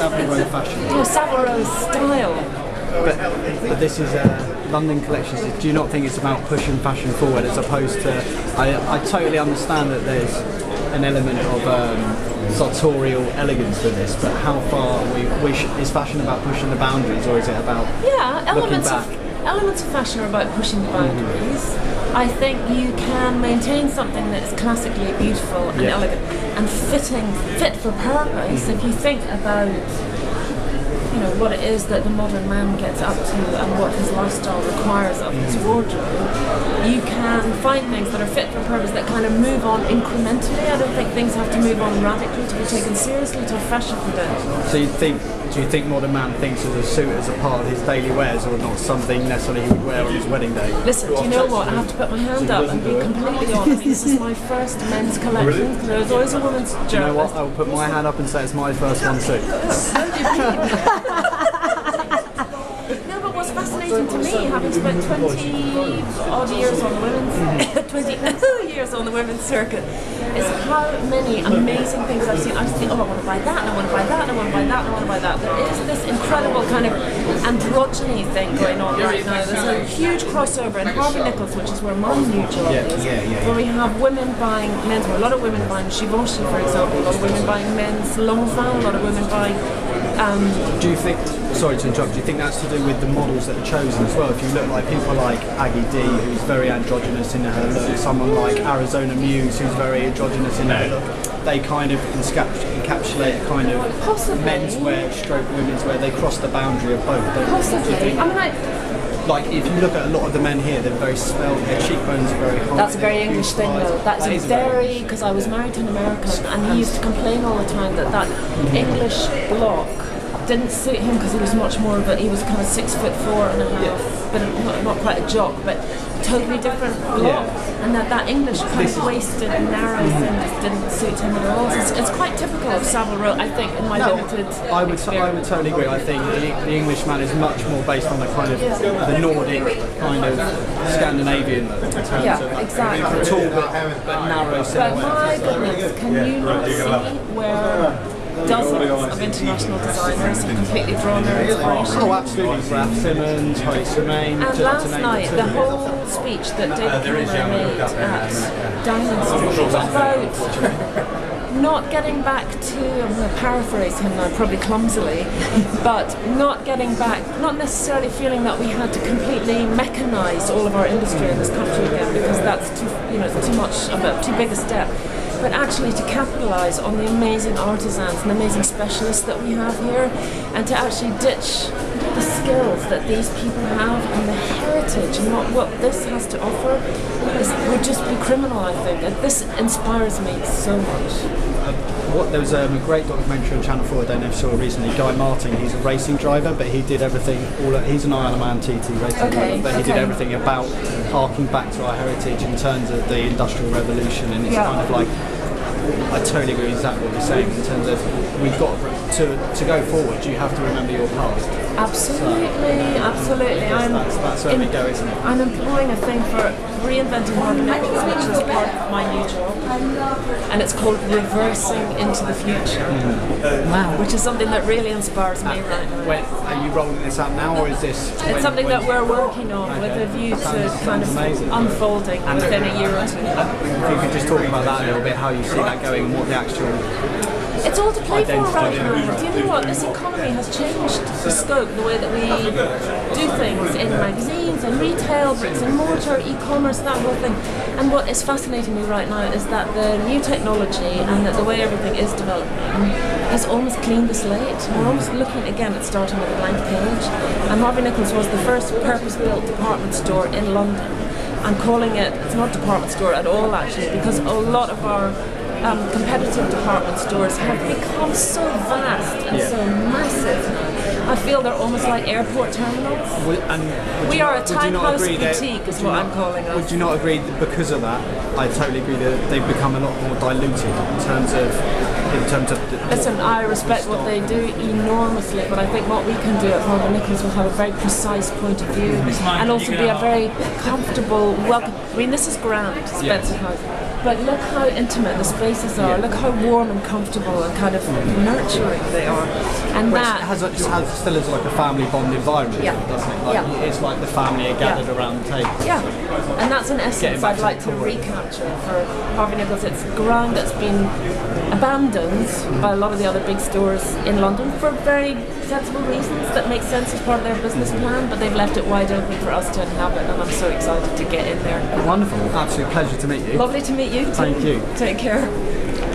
Savile Row fashion. You know, Savile Row style. But this is London collections. Do you not think it's about pushing fashion forward as opposed to? I totally understand that there's an element of sartorial elegance with this, but how far is fashion about pushing the boundaries, or is it about elements of fashion are about pushing the boundaries. I think you can maintain something that's classically beautiful and elegant and fit for purpose if you think about, you know, what it is that the modern man gets up to and what his lifestyle requires of his wardrobe. You can find things that are fit for purpose that kind of move on incrementally. I don't think things have to move on radically to be taken seriously to fashion for them. So do you think modern man thinks of a suit as a part of his daily wears, or not something necessarily he would wear on his wedding day? Listen, do you know what? I have to put my hand up and be completely honest. This is my first men's collection, because there was always a woman's journalist. Do you know what? I'll put my hand up and say it's my first one too. No, but what's fascinating to me, having spent 20 odd years on the women's 20 years on the women's circuit, is how many amazing things I've seen. I just think, oh, I want to buy that, and I want to buy that, and I want to buy that, and I want to buy that. There is this incredible kind of androgyny thing going on right now. There's a huge crossover in Harvey Nichols, which is where my new job is, where we have women buying menswear, a lot of women buying Givenchy, for example, a lot of women buying men's Lanvin, a lot of women buying... Do you think, sorry to interrupt, do you think that's to do with the models that are chosen as well? If you look like people like Aggie D, who's very androgynous in her look, someone like Arizona Muse, who's very androgynous in her look, they kind of encapsulate a kind of menswear stroke women's wear. They cross the boundary of both, don't possibly. I mean, like if you look at a lot of the men here, they're very svelte, their cheekbones are very high. That's a very English thing though. That is very, because I was married to an American and he used to complain all the time that English block didn't suit him because he was much more of a, he was kind of 6'4.5", but not quite a jock, but totally different block, and that English kind of wasted and narrow thing just didn't suit him at all. So it's quite typical of Savile Row, I think, in my limited I would totally agree. I think the Englishman is much more based on the kind of the Nordic kind of Scandinavian look in terms of like exactly. tall but narrow silhouette. But my goodness, can you not see where dozens of international designers have completely drawn their inspiration? Oh, absolutely. Raf Simons, Horace Romain. And last night, the whole speech that David Cameron made at Downing Street was about not getting back to, I'm going to paraphrase him now, probably clumsily, but not getting back, not necessarily feeling that we had to completely mechanise all of our industry in this country again, because that's too much of a too big a step. But actually to capitalise on the amazing artisans and amazing specialists that we have here, and to actually ditch the skills that these people have and the heritage and what this has to offer would just be criminal, I think. And this inspires me so much. There was a great documentary on Channel 4, I don't know if you saw it recently, Guy Martin, he's a racing driver, but he did everything, he's an Isle of Man TT racing driver, but he did everything about harking back to our heritage in terms of the Industrial Revolution, and it's kind of like, I totally agree with exactly what you're saying in terms of we've got to go forward, you have to remember your past. Absolutely, absolutely. That's where we go, isn't it? I'm employing a thing for reinventing Harvey Nichols, which is part of my new job, and it's called Reversing into the Future. Wow. Which is something that really inspires me right now. Are you rolling this out now, or is this... It's something that we're working on with a view to kind of unfolding within a year or two. If you could just talk about that a little bit, how you see that going, and what the actual... It's all to play for right now. Do you know what? This economy has changed the scope, the way that we do things in magazines and retail, bricks and mortar, e-commerce, that whole thing. And what is fascinating me right now is that the new technology and that the way everything is developing has almost cleaned the slate. We're almost looking again at starting with a blank page. And Harvey Nichols was the first purpose-built department store in London. I'm calling it's not department store at all actually, because a lot of our competitive department stores have become so vast and so massive. I feel they're almost like airport terminals. We are a time house boutique is what I'm calling us. Would you not agree that because of that, I totally agree that they've become a lot more diluted in terms of Listen, I respect what they do enormously, but I think what we can do at Harvey Nichols will have a very precise point of view and also be a very comfortable welcome. I mean, this is grand, Spencer House. but look how intimate the spaces are. Look how warm and comfortable and kind of nurturing they are. And Which that still is like a family bond environment, doesn't it? Like, it's like the family are gathered around the table. Yeah, and that's in essence I'd like to recapture for Harvey Nichols. It's ground that's been abandoned by a lot of the other big stores in London for very sensible reasons that make sense as part of their business plan, but they've left it wide open for us to inhabit, and I'm so excited to get in there. Wonderful, absolute pleasure to meet you. Lovely to meet you too. Thank you. Take care.